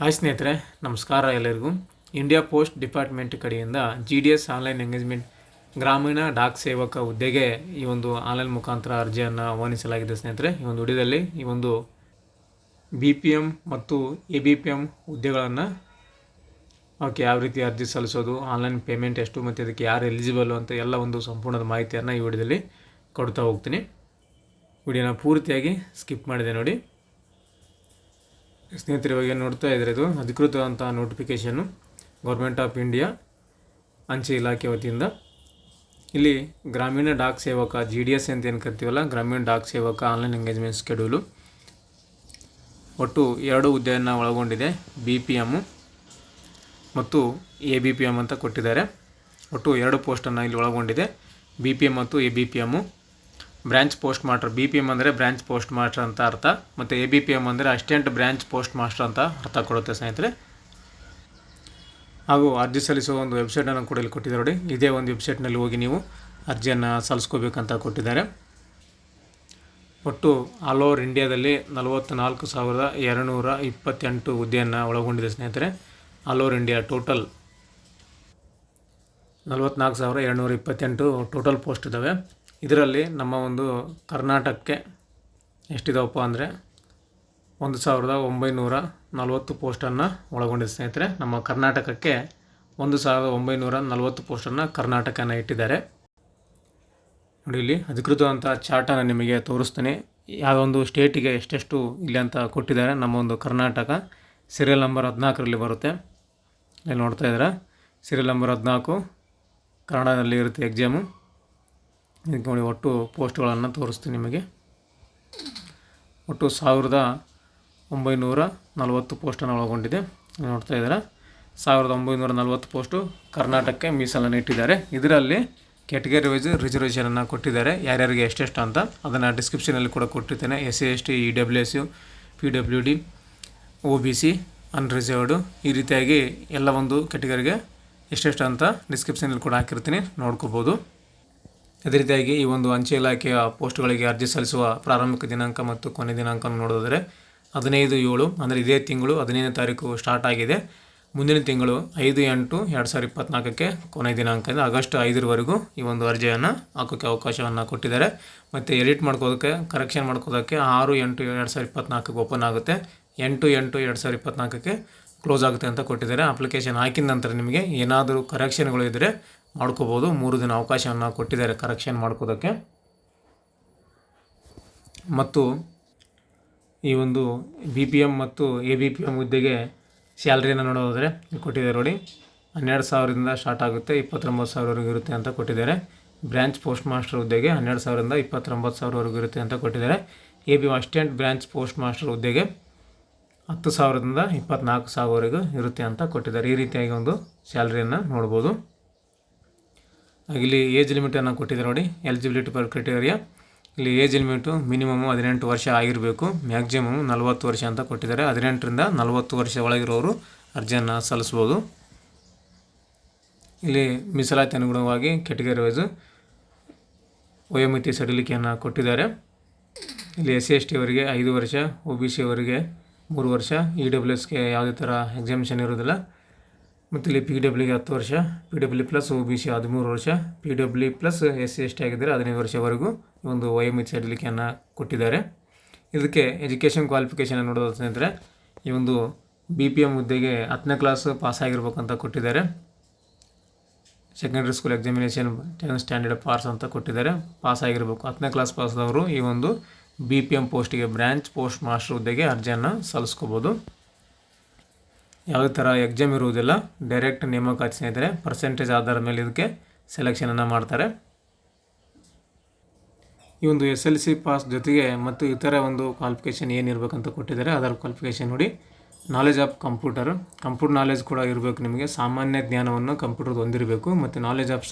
Hi ಸ್ನೇಹಿತರೆ, ನಮಸ್ಕಾರ ಎಲ್ಲರಿಗೂ. ಇಂಡಿಯಾ ಪೋಸ್ಟ್ ಡಿಪಾರ್ಟ್ಮೆಂಟ್ ಕಡೆಯಿಂದ GDS ಆನ್ಲೈನ್ ಎಂಗೇಜ್ಮೆಂಟ್ ಗ್ರಾಮೀಣ ಡಾಕ್ ಸೇವಕ ಹುದ್ದೆಗೆ ಈ ಒಂದು ಆನ್ಲೈನ್ ಮುಖಾಂತರ ಅರ್ಜಿಯನ್ನು ಆಹ್ವಾನಿಸಲಾಗಿದೆ. ಸ್ನೇಹಿತರೆ, ಈ ಒಂದು ವಿಡಿಯೋದಲ್ಲಿ ಈ ಒಂದು BPM ಮತ್ತು ABPM ಹುದ್ದೆಗಳನ್ನು ಯಾವ ರೀತಿ ಅರ್ಜಿ ಸಲ್ಲಿಸೋದು, ಆನ್ಲೈನ್ ಪೇಮೆಂಟ್ ಎಷ್ಟು ಮತ್ತು ಅದಕ್ಕೆ ಯಾರು ಎಲಿಜಿಬಲ್ ಅಂತ ಎಲ್ಲ ಒಂದು ಸಂಪೂರ್ಣದ ಮಾಹಿತಿಯನ್ನು ಈ ವಿಡಿಯೋದಲ್ಲಿ ಕೊಡ್ತಾ ಹೋಗ್ತೀನಿ. ವಿಡಿಯೋನ ಪೂರ್ತಿಯಾಗಿ ಸ್ಕಿಪ್ ಮಾಡಿದೆ ನೋಡಿ. ಸ್ನೇಹಿತರೆ, ಇವಾಗ ನೋಡ್ತಾ ಇದ್ದಾರೆ, ಇದು ಅಧಿಕೃತವಾದಂಥ ನೋಟಿಫಿಕೇಷನ್ನು ಗೌರ್ಮೆಂಟ್ ಆಫ್ ಇಂಡಿಯಾ ಅಂಚೆ ಇಲಾಖೆ ವತಿಯಿಂದ. ಇಲ್ಲಿ ಗ್ರಾಮೀಣ ಡಾಕ್ ಸೇವಕ GDS ಅಂತ ಏನು ಕರಿತೀವಲ್ಲ, ಗ್ರಾಮೀಣ ಡಾಕ್ ಸೇವಕ ಆನ್ಲೈನ್ ಎಂಗೇಜ್ಮೆಂಟ್ ಶೆಡ್ಯೂಲು ಒಟ್ಟು 2 ಹುದ್ದೆಯನ್ನು ಒಳಗೊಂಡಿದೆ. BPM ಮತ್ತು ABPM ಅಂತ ಕೊಟ್ಟಿದ್ದಾರೆ. ಒಟ್ಟು 2 ಪೋಸ್ಟನ್ನು ಇಲ್ಲಿ ಒಳಗೊಂಡಿದೆ, BPM ಮತ್ತು ABPM. Branch post master, BPM ಅಂದರೆ ಬ್ರ್ಯಾಂಚ್ ಪೋಸ್ಟ್ ಮಾಸ್ಟರ್ ಅಂತ ಅರ್ಥ, ಮತ್ತು ABPM ಅಂದರೆ ಅಸಿಸ್ಟೆಂಟ್ ಬ್ರ್ಯಾಂಚ್ ಪೋಸ್ಟ್ ಮಾಸ್ಟರ್ ಅಂತ ಅರ್ಥ ಕೊಡುತ್ತೆ ಸ್ನೇಹಿತರೆ. ಹಾಗೂ ಅರ್ಜಿ ಸಲ್ಲಿಸುವ ಒಂದು ವೆಬ್ಸೈಟನ್ನು ಕೂಡ ಇಲ್ಲಿ ಕೊಟ್ಟಿದ್ದಾರೆ ನೋಡಿ. ಇದೇ ಒಂದು ವೆಬ್ಸೈಟ್ನಲ್ಲಿ ಹೋಗಿ ನೀವು ಅರ್ಜಿಯನ್ನು ಸಲ್ಲಿಸ್ಕೋಬೇಕಂತ ಕೊಟ್ಟಿದ್ದಾರೆ. ಒಟ್ಟು ಆಲ್ ಓವರ್ ಇಂಡಿಯಾದಲ್ಲಿ 44,228 ಹುದ್ದೆಯನ್ನು ಒಳಗೊಂಡಿದೆ ಸ್ನೇಹಿತರೆ. All over India total 44,228 total post ಇದ್ದಾವೆ. ಇದರಲ್ಲಿ ನಮ್ಮ ಒಂದು ಕರ್ನಾಟಕಕ್ಕೆ ಎಷ್ಟಿದಾವಪ್ಪ ಅಂದರೆ 1,940 ಪೋಸ್ಟನ್ನು ಒಳಗೊಂಡಿದೆ ಸ್ನೇಹಿತರೆ. ನಮ್ಮ ಕರ್ನಾಟಕಕ್ಕೆ 1,940 ಪೋಸ್ಟನ್ನು ಕರ್ನಾಟಕನ ಇಟ್ಟಿದ್ದಾರೆ ನೋಡಿ. ಇಲ್ಲಿ ಅಧಿಕೃತವಾದಂಥ ಚಾರ್ಟನ್ನು ನಿಮಗೆ ತೋರಿಸ್ತೀನಿ, ಯಾವೊಂದು ಸ್ಟೇಟಿಗೆ ಎಷ್ಟೆಷ್ಟು ಇಲ್ಲಿ ಅಂತ ಕೊಟ್ಟಿದ್ದಾರೆ. ನಮ್ಮ ಒಂದು ಕರ್ನಾಟಕ ಸೀರಿಯಲ್ ನಂಬರ್ 14ರಲ್ಲಿ ಬರುತ್ತೆ. ಇಲ್ಲಿ ನೋಡ್ತಾ ಇದ್ದೀರಾ, ಸೀರಿಯಲ್ ನಂಬರ್ 14 ಕನ್ನಡದಲ್ಲಿ ಇರುತ್ತೆ ಎಕ್ಸಾಮು. ಇದಕ್ಕೆ ನೋಡಿ, ಒಟ್ಟು ಪೋಸ್ಟ್ಗಳನ್ನು ತೋರಿಸ್ತೀನಿ ನಿಮಗೆ. ಒಟ್ಟು 1,940 ಪೋಸ್ಟನ್ನು ಒಳಗೊಂಡಿದೆ. ನೋಡ್ತಾ ಇದ್ದಾರೆ, 1,940 ಪೋಸ್ಟು ಕರ್ನಾಟಕಕ್ಕೆ ಮೀಸಲನ್ನು ಇಟ್ಟಿದ್ದಾರೆ. ಇದರಲ್ಲಿ ಕ್ಯಾಟಗರಿ ವೈಸ್ ರಿಸರ್ವೇಷನನ್ನು ಕೊಟ್ಟಿದ್ದಾರೆ, ಯಾರ್ಯಾರಿಗೆ ಎಷ್ಟೆಷ್ಟು ಅಂತ. ಅದನ್ನು ಡಿಸ್ಕ್ರಿಪ್ಷನಲ್ಲಿ ಕೂಡ ಕೊಟ್ಟಿರ್ತೇನೆ. SC ST EWS PWD OBC ಅನ್ರಿಸರ್ವ್ಡು ಈ ರೀತಿಯಾಗಿ ಎಲ್ಲ ಒಂದು ಕ್ಯಾಟಗರಿಗೆ ಎಷ್ಟೆಷ್ಟು ಅಂತ ಡಿಸ್ಕ್ರಿಪ್ಷನಲ್ಲಿ ಕೂಡ ಹಾಕಿರ್ತೀನಿ, ನೋಡ್ಕೋಬೋದು. ಅದೇ ರೀತಿಯಾಗಿ ಈ ಒಂದು ಅಂಚೆ ಇಲಾಖೆಯ ಪೋಸ್ಟ್ಗಳಿಗೆ ಅರ್ಜಿ ಸಲ್ಲಿಸುವ ಪ್ರಾರಂಭಿಕ ದಿನಾಂಕ ಮತ್ತು ಕೊನೆ ದಿನಾಂಕವನ್ನು ನೋಡೋದಾದರೆ 15/7 ಅಂದರೆ ಇದೇ ತಿಂಗಳು 15ನೇ ತಾರೀಕು ಸ್ಟಾರ್ಟ್ ಆಗಿದೆ. ಮುಂದಿನ ತಿಂಗಳು 5/8/2024ಕ್ಕೆ ಕೊನೆ ದಿನಾಂಕ ಇದೆ. ಆಗಸ್ಟ್ 5ರವರೆಗೂ ಈ ಒಂದು ಅರ್ಜಿಯನ್ನು ಹಾಕೋಕ್ಕೆ ಅವಕಾಶವನ್ನು ಕೊಟ್ಟಿದ್ದಾರೆ. ಮತ್ತು ಎಡಿಟ್ ಮಾಡ್ಕೋದಕ್ಕೆ, ಕರೆಕ್ಷನ್ ಮಾಡ್ಕೋದಕ್ಕೆ 6/8/2024ಕ್ಕೆ ಓಪನ್ ಆಗುತ್ತೆ, 8/8/2024ಕ್ಕೆ ಕ್ಲೋಸ್ ಆಗುತ್ತೆ ಅಂತ ಕೊಟ್ಟಿದ್ದಾರೆ. ಅಪ್ಲಿಕೇಶನ್ ಹಾಕಿದ ನಂತರ ನಿಮಗೆ ಏನಾದರೂ ಕರೆಕ್ಷನ್ಗಳು ಇದ್ದರೆ ಮಾಡ್ಕೋಬೋದು. 3 ದಿನ ಅವಕಾಶವನ್ನು ಕೊಟ್ಟಿದ್ದಾರೆ ಕರೆಕ್ಷನ್ ಮಾಡ್ಕೋದಕ್ಕೆ. ಮತ್ತು ಈ ಒಂದು BPM ಮತ್ತು ABPM ಹುದ್ದೆಗೆ ಸ್ಯಾಲ್ರಿಯನ್ನು ನೋಡೋದಾದರೆ ಕೊಟ್ಟಿದ್ದಾರೆ ನೋಡಿ. 12,000ರಿಂದ ಸ್ಟಾರ್ಟ್ ಆಗುತ್ತೆ, 29,000ವರೆಗೂ ಇರುತ್ತೆ ಅಂತ ಕೊಟ್ಟಿದ್ದಾರೆ. ಬ್ರ್ಯಾಂಚ್ ಪೋಸ್ಟ್ ಮಾಸ್ಟರ್ ಹುದ್ದೆಗೆ 12,000ರಿಂದ 29,000ವರೆಗೂ ಇರುತ್ತೆ ಅಂತ ಕೊಟ್ಟಿದ್ದಾರೆ. ಅಸಿಸ್ಟೆಂಟ್ ಬ್ರ್ಯಾಂಚ್ ಪೋಸ್ಟ್ ಮಾಸ್ಟರ್ ಹುದ್ದೆಗೆ 10,000ರಿಂದ 24,000ವರೆಗೂ ಇರುತ್ತೆ ಅಂತ ಕೊಟ್ಟಿದ್ದಾರೆ. ಈ ರೀತಿಯಾಗಿ ಒಂದು ಸ್ಯಾಲ್ರಿಯನ್ನು ನೋಡ್ಬೋದು. ಇಲ್ಲಿ ಏಜ್ ಲಿಮಿಟನ್ನು ಕೊಟ್ಟಿದ್ದಾರೆ ನೋಡಿ, ಎಲಿಜಿಬಿಲಿಟಿ ಫಾರ್ ಕ್ರೈಟೇರಿಯಾ. ಇಲ್ಲಿ ಏಜ್ ಲಿಮಿಟು ಮಿನಿಮಮ್ 18 ವರ್ಷ ಆಗಿರಬೇಕು, ಮ್ಯಾಕ್ಸಿಮಮ್ 40 ವರ್ಷ ಅಂತ ಕೊಟ್ಟಿದ್ದಾರೆ. 18ರಿಂದ 40 ವರ್ಷ ಒಳಗಿರೋರು ಅರ್ಜಿಯನ್ನು ಸಲ್ಲಿಸ್ಬೋದು. ಇಲ್ಲಿ ಮೀಸಲಾತಿ ಅನುಗುಣವಾಗಿ ಕ್ಯಾಟಗರಿ ವೈಸು ವಯೋಮಿತಿ ಸಡಿಲಿಕೆಯನ್ನು ಕೊಟ್ಟಿದ್ದಾರೆ. ಇಲ್ಲಿ SC ST ಅವರಿಗೆ 5 ವರ್ಷ, OBC ಅವರಿಗೆ 3 ವರ್ಷ, EWSಗೆ ಯಾವುದೇ ಥರ ಎಕ್ಸಾಮಿಷನ್ ಇರೋದಿಲ್ಲ. ಮತ್ತು ಇಲ್ಲಿ PWಗೆ 10 ವರ್ಷ, PW ಪ್ಲಸ್ OBC 13 ವರ್ಷ, PW ಪ್ಲಸ್ SC ST ಆಗಿದ್ದರೆ 15 ವರ್ಷವರೆಗೂ ಈ ಒಂದು ವಯೋಮಿತಿ ಸಡಿಲಿಕೆಯನ್ನು ಕೊಟ್ಟಿದ್ದಾರೆ. ಇದಕ್ಕೆ ಎಜುಕೇಷನ್ ಕ್ವಾಲಿಫಿಕೇಷನ್ ನೋಡೋದು ಸ್ನೇಹಿತರೆ, ಈ ಒಂದು BPM ಹುದ್ದೆಗೆ 10ನೇ ಕ್ಲಾಸ್ ಪಾಸ್ ಆಗಿರ್ಬೇಕಂತ ಕೊಟ್ಟಿದ್ದಾರೆ. Secondary school examination 10th standard pass ಅಂತ ಕೊಟ್ಟಿದ್ದಾರೆ, ಪಾಸ್ ಆಗಿರಬೇಕು. 10ನೇ ಕ್ಲಾಸ್ ಪಾಸ್ದವರು ಈ ಒಂದು BPM ಪೋಸ್ಟಿಗೆ, ಬ್ರ್ಯಾಂಚ್ ಪೋಸ್ಟ್ ಮಾಸ್ಟರ್ ಹುದ್ದೆಗೆ ಅರ್ಜಿಯನ್ನು ಸಲ್ಲಿಸ್ಕೋಬೋದು. ಯಾವುದೇ ಥರ ಎಕ್ಸಾಮ್ ಇರುವುದಿಲ್ಲ, ಡೈರೆಕ್ಟ್ ನೇಮಕಾತಿ ಸ್ನೇಹಿತರೆ. ಪರ್ಸೆಂಟೇಜ್ ಆಧಾರದ ಮೇಲೆ ಇದಕ್ಕೆ ಸೆಲೆಕ್ಷನನ್ನು ಮಾಡ್ತಾರೆ. ಈ ಒಂದು SLC ಪಾಸ್ ಜೊತೆಗೆ ಮತ್ತು ಇತರ ಒಂದು ಕ್ವಾಲಿಫಿಕೇಷನ್ ಏನಿರಬೇಕಂತ ಕೊಟ್ಟಿದ್ದಾರೆ. ಅದರ ಕ್ವಾಲಿಫಿಕೇಷನ್ ನೋಡಿ, ನಾಲೆಜ್ ಆಫ್ ಕಂಪ್ಯೂಟರ್ ನಾಲೆಜ್ ಕೂಡ ಇರಬೇಕು ನಿಮಗೆ. ಸಾಮಾನ್ಯ ಜ್ಞಾನವನ್ನು ಕಂಪ್ಯೂಟರ್ದು ಹೊಂದಿರಬೇಕು. ಮತ್ತು ನಾಲೆಜ್ ಆಫ್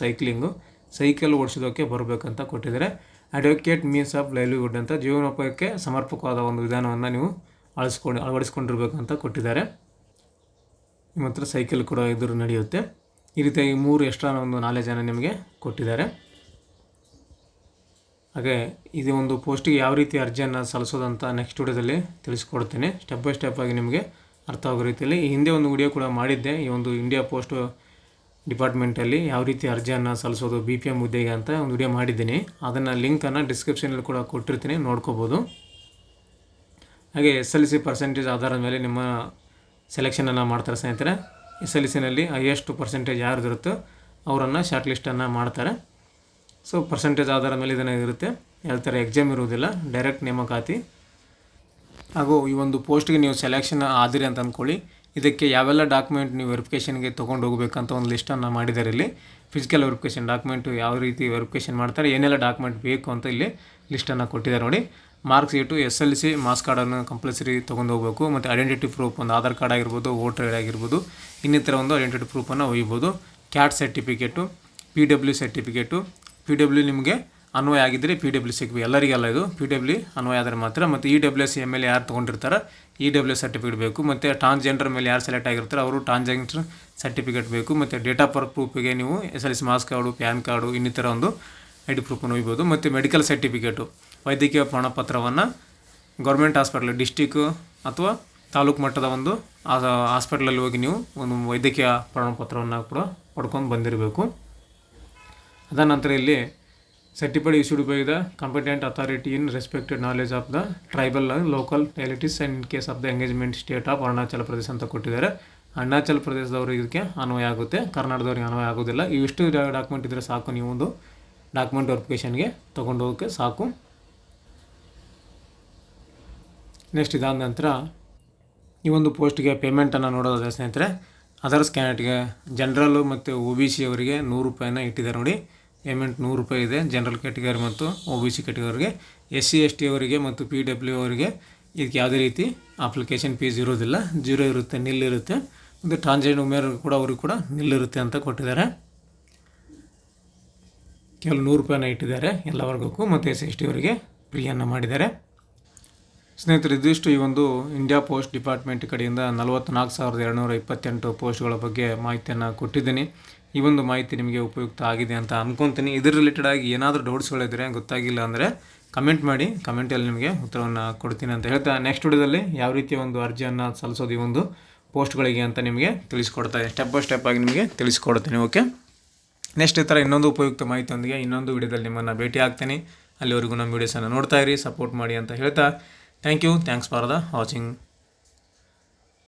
ಸೈಕಲ್ ಓಡಿಸೋದಕ್ಕೆ ಬರಬೇಕಂತ ಕೊಟ್ಟಿದ್ದಾರೆ. ಅಡ್ವೊಕೇಟ್ ಮೀನ್ಸ್ ಆಫ್ ಲೈವ್ಲಿಹುಡ್ ಅಂತ ಜೀವನೋಪಾಯಕ್ಕೆ ಸಮರ್ಪಕವಾದ ಒಂದು ವಿಧಾನವನ್ನು ನೀವು ಅಳವಡಿಸ್ಕೊಂಡಿರ್ಬೇಕಂತ ಕೊಟ್ಟಿದ್ದಾರೆ. ನಿಮ್ಮ ಹತ್ರ ಸೈಕಲ್ ಕೂಡ ಇದ್ರೂ ನಡೆಯುತ್ತೆ. ಈ ರೀತಿಯಾಗಿ 3 ಎಕ್ಸ್ಟ್ರಾ ಒಂದು ನಾಲೆಜನ್ನು ನಿಮಗೆ ಕೊಟ್ಟಿದ್ದಾರೆ. ಹಾಗೆ ಇದು ಒಂದು ಪೋಸ್ಟಿಗೆ ಯಾವ ರೀತಿ ಅರ್ಜಿಯನ್ನು ಸಲ್ಲಿಸೋದಂತ ನೆಕ್ಸ್ಟ್ ವಿಡಿಯೋದಲ್ಲಿ ತಿಳಿಸ್ಕೊಡ್ತೀನಿ. ಸ್ಟೆಪ್ ಬೈ ಸ್ಟೆಪ್ ಆಗಿ ನಿಮಗೆ ಅರ್ಥ ಆಗೋ ರೀತಿಯಲ್ಲಿ ಈ ಹಿಂದೆ ಒಂದು ವಿಡಿಯೋ ಕೂಡ ಮಾಡಿದ್ದೆ. ಈ ಒಂದು ಇಂಡಿಯಾ ಪೋಸ್ಟ್ ಡಿಪಾರ್ಟ್ಮೆಂಟಲ್ಲಿ ಯಾವ ರೀತಿ ಅರ್ಜಿಯನ್ನು ಸಲ್ಲಿಸೋದು BPM ಹುದ್ದೆಗೆ ಅಂತ ಒಂದು ವಿಡಿಯೋ ಮಾಡಿದ್ದೀನಿ. ಅದನ್ನು ಲಿಂಕನ್ನು ಡಿಸ್ಕ್ರಿಪ್ಷನಲ್ಲಿ ಕೂಡ ಕೊಟ್ಟಿರ್ತೀನಿ, ನೋಡ್ಕೋಬೋದು. ಹಾಗೆ SLC ಪರ್ಸೆಂಟೇಜ್ ಆಧಾರದ ಮೇಲೆ ನಿಮ್ಮ ಸೆಲೆಕ್ಷನನ್ನು ಮಾಡ್ತಾರೆ ಸ್ನೇಹಿತರೆ. SLCನಲ್ಲಿ ಹೈಯೆಸ್ಟ್ ಪರ್ಸೆಂಟೇಜ್ ಯಾರ್ದಿರುತ್ತೋ ಅವರನ್ನು ಶಾರ್ಟ್ ಲಿಸ್ಟನ್ನು ಮಾಡ್ತಾರೆ. ಸೊ ಪರ್ಸೆಂಟೇಜ್ ಆಧಾರದ ಮೇಲೆ ಇದನ್ನು ಇರುತ್ತೆ, ಯಾವ ಥರ ಎಕ್ಸಾಮ್ ಇರುವುದಿಲ್ಲ, ಡೈರೆಕ್ಟ್ ನೇಮಕಾತಿ. ಹಾಗೂ ಈ ಒಂದು ಪೋಸ್ಟ್ಗೆ ನೀವು ಸೆಲೆಕ್ಷನ್ ಆದಿರಿ ಅಂತ ಅಂದ್ಕೊಳ್ಳಿ. ಇದಕ್ಕೆ ಯಾವೆಲ್ಲ ಡಾಕ್ಯುಮೆಂಟ್ ನೀವು ವೆರಿಫಿಕೇಷನ್ಗೆ ತೊಗೊಂಡು ಹೋಗಬೇಕಂತ ಒಂದು ಲಿಸ್ಟನ್ನು ಮಾಡಿದ್ದಾರೆ ಇಲ್ಲಿ. ಫಿಸಿಕಲ್ ವೆರಿಫಿಕೇಷನ್ ಡಾಕ್ಯುಮೆಂಟು ಯಾವ ರೀತಿ ವೆರಿಫಿಕೇಷನ್ ಮಾಡ್ತಾರೆ, ಏನೆಲ್ಲ ಡಾಕ್ಯುಮೆಂಟ್ ಬೇಕು ಅಂತ ಇಲ್ಲಿ ಲಿಸ್ಟನ್ನು ಕೊಟ್ಟಿದ್ದಾರೆ ನೋಡಿ. ಮಾರ್ಕ್ಸ್ ಶೀಟು, SLC ಮಾರ್ಕ್ಸ್ ಕಾರ್ಡನ್ನು ಕಂಪಲ್ಸರಿ ತೊಗೊಂಡು ಹೋಗಬೇಕು. ಮತ್ತು ಐಡೆಂಟಿಟಿ ಪ್ರೂಫ್, ಒಂದು ಆಧಾರ್ ಕಾರ್ಡ್ ಆಗಿರ್ಬೋದು, ವೋಟರ್ ಐಡಿ ಆಗಿರ್ಬೋದು, ಇನ್ನಿತರ ಒಂದು ಐಡೆಂಟಿಟಿ ಪ್ರೂಫನ್ನು ಒಯ್ಬೋದು. Cat certificate, PW certificate. PW ನಿಮಗೆ ಅನ್ವಯ ಆಗಿದ್ದರೆ PW ಸಿಗಬೇಕು, ಎಲ್ಲರಿಗೆಲ್ಲ ಇದು PW ಅನ್ವಯ ಆದರೆ ಮಾತ್ರ. ಮತ್ತು EWS ML ಯಾರು ತೊಗೊಂಡಿರ್ತಾರೆ EWS ಸರ್ಟಿಫಿಕೇಟ್ ಬೇಕು. ಮತ್ತು ಟ್ರಾನ್ಸ್ಜೆಂಡರ್ ಮೇಲೆ ಯಾರು ಸೆಲೆಕ್ಟ್ ಆಗಿರ್ತಾರೆ ಅವರು ಟ್ರಾನ್ಸ್ಜೆಂಡರ್ ಸರ್ಟಿಫಿಕೇಟ್ ಬೇಕು. ಮತ್ತು ಡೇಟ್ ಆಫ್ ಬರ್ತ್ ಪ್ರೂಫಿಗೆ ನೀವು SLC marks card, PAN card, ಇನ್ನಿತರ ಒಂದು ID ಪ್ರೂಫನ್ನು ಒಯ್ಬೋದು. ಮತ್ತು ಮೆಡಿಕಲ್ ಸರ್ಟಿಫಿಕೇಟು, ವೈದ್ಯಕೀಯ ಪ್ರಮಾಣಪತ್ರವನ್ನು ಗೌರ್ಮೆಂಟ್ ಹಾಸ್ಪಿಟಲ್, ಡಿಸ್ಟಿಕ್ಕು ಅಥವಾ ತಾಲೂಕು ಮಟ್ಟದ ಒಂದು ಹಾಸ್ಪಿಟಲಲ್ಲಿ ಹೋಗಿ ನೀವು ಒಂದು ವೈದ್ಯಕೀಯ ಪ್ರಮಾಣಪತ್ರವನ್ನು ಕೂಡ ಪಡ್ಕೊಂಡು ಬಂದಿರಬೇಕು. ಅದ ನಂತರ ಇಲ್ಲಿ certified issued by the competent authority in respected knowledge of the tribal local realities and in case of the engagement state of Arunachal Pradesh ಅಂತ ಕೊಟ್ಟಿದ್ದಾರೆ. ಅರುಣಾಚಲ ಪ್ರದೇಶದವರು ಇದಕ್ಕೆ ಅನ್ವಯ ಆಗುತ್ತೆ, ಕರ್ನಾಟಕದವ್ರಿಗೆ ಅನ್ವಯ ಆಗೋದಿಲ್ಲ. ಇವಿಷ್ಟು ಡಾಕ್ಯುಮೆಂಟ್ ಇದ್ದರೆ ಸಾಕು, ನೀವು ಒಂದು ಡಾಕ್ಯುಮೆಂಟ್ ವೆರಿಫಿಕೇಷನ್ಗೆ ತೊಗೊಂಡು ಹೋಗೋಕ್ಕೆ ಸಾಕು. ನೆಕ್ಸ್ಟ್ ಇದಾದ ನಂತರ ಈ ಒಂದು ಪೋಸ್ಟ್ಗೆ ಪೇಮೆಂಟನ್ನು ನೋಡೋದಾದರೆ ಸ್ನೇಹಿತರೆ, ಅದರ್ಸ್ ಕ್ಯಾಂಡಿಡೇಟ್ಗೆ ಜನರಲ್ಲು ಮತ್ತು OBC ಅವರಿಗೆ 100 ರೂಪಾಯಿನ ಇಟ್ಟಿದ್ದಾರೆ ನೋಡಿ. ಪೇಮೆಂಟ್ 100 ರೂಪಾಯಿ ಇದೆ ಜನರಲ್ ಕ್ಯಾಟಗರಿ ಮತ್ತು OBC ಕ್ಯಾಟಗರಿಗೆ. SC ST ಅವರಿಗೆ ಮತ್ತು PW ಅವರಿಗೆ ಇದಕ್ಕೆ ಯಾವುದೇ ರೀತಿ ಅಪ್ಲಿಕೇಶನ್ ಫೀಸ್ ಇರೋದಿಲ್ಲ, 0 ಇರುತ್ತೆ, ನಿಲ್ ಇರುತ್ತೆ. ಮತ್ತು ಟ್ರಾನ್ಸ್ಜೆಂಡರ್ ವುಮೆನ್ ಕೂಡ ಅವ್ರಿಗೆ ಕೂಡ ನಿಲ್ ಇರುತ್ತೆ ಅಂತ ಕೊಟ್ಟಿದ್ದಾರೆ. ಕೇವಲ 100 ರೂಪಾಯಿನ ಇಟ್ಟಿದ್ದಾರೆ ಎಲ್ಲ ವರ್ಗಕ್ಕೂ. ಮತ್ತು SC ST ಅವರಿಗೆ ಫ್ರೀಯನ್ನು ಮಾಡಿದ್ದಾರೆ. ಸ್ನೇಹಿತರೆ, ಇದಿಷ್ಟು ಈ ಒಂದು ಇಂಡಿಯಾ ಪೋಸ್ಟ್ ಡಿಪಾರ್ಟ್ಮೆಂಟ್ ಕಡೆಯಿಂದ 44,228 ಪೋಸ್ಟ್ಗಳ ಬಗ್ಗೆ ಮಾಹಿತಿಯನ್ನು ಕೊಟ್ಟಿದ್ದೀನಿ. ಈ ಒಂದು ಮಾಹಿತಿ ನಿಮಗೆ ಉಪಯುಕ್ತ ಆಗಿದೆ ಅಂತ ಅಂದ್ಕೊತೀನಿ. ಇದರ ರಿಲೇಟೆಡ್ ಆಗಿ ಏನಾದರೂ ಡೌಟ್ಸ್ಗಳಿದ್ದರೆ, ಗೊತ್ತಾಗಿಲ್ಲ ಅಂದರೆ ಕಮೆಂಟ್ ಮಾಡಿ, ಕಮೆಂಟಲ್ಲಿ ನಿಮಗೆ ಉತ್ತರವನ್ನು ಕೊಡ್ತೀನಿ ಅಂತ ಹೇಳ್ತಾ, ನೆಕ್ಸ್ಟ್ ವಿಡಿಯೋದಲ್ಲಿ ಯಾವ ರೀತಿಯ ಒಂದು ಅರ್ಜಿಯನ್ನು ಸಲ್ಲಿಸೋದು ಈ ಒಂದು ಪೋಸ್ಟ್ಗಳಿಗೆ ಅಂತ ನಿಮಗೆ ತಿಳಿಸ್ಕೊಡ್ತಾ, ಸ್ಟೆಪ್ ಬೈ ಸ್ಟೆಪ್ ಆಗಿ ನಿಮಗೆ ತಿಳಿಸ್ಕೊಡ್ತೀನಿ. ಓಕೆ, ನೆಕ್ಸ್ಟ್ ಈ ಥರ ಇನ್ನೊಂದು ಉಪಯುಕ್ತ ಮಾಹಿತಿಯೊಂದಿಗೆ ಇನ್ನೊಂದು ವಿಡಿಯೋದಲ್ಲಿ ನಿಮ್ಮನ್ನು ಭೇಟಿ ಆಗ್ತೀನಿ. ಅಲ್ಲಿವರೆಗೂ ನಮ್ಮ ವೀಡಿಯೋಸನ್ನು ನೋಡ್ತಾ ಇರಿ, ಸಪೋರ್ಟ್ ಮಾಡಿ ಅಂತ ಹೇಳ್ತಾ, thank you, thanks for the watching.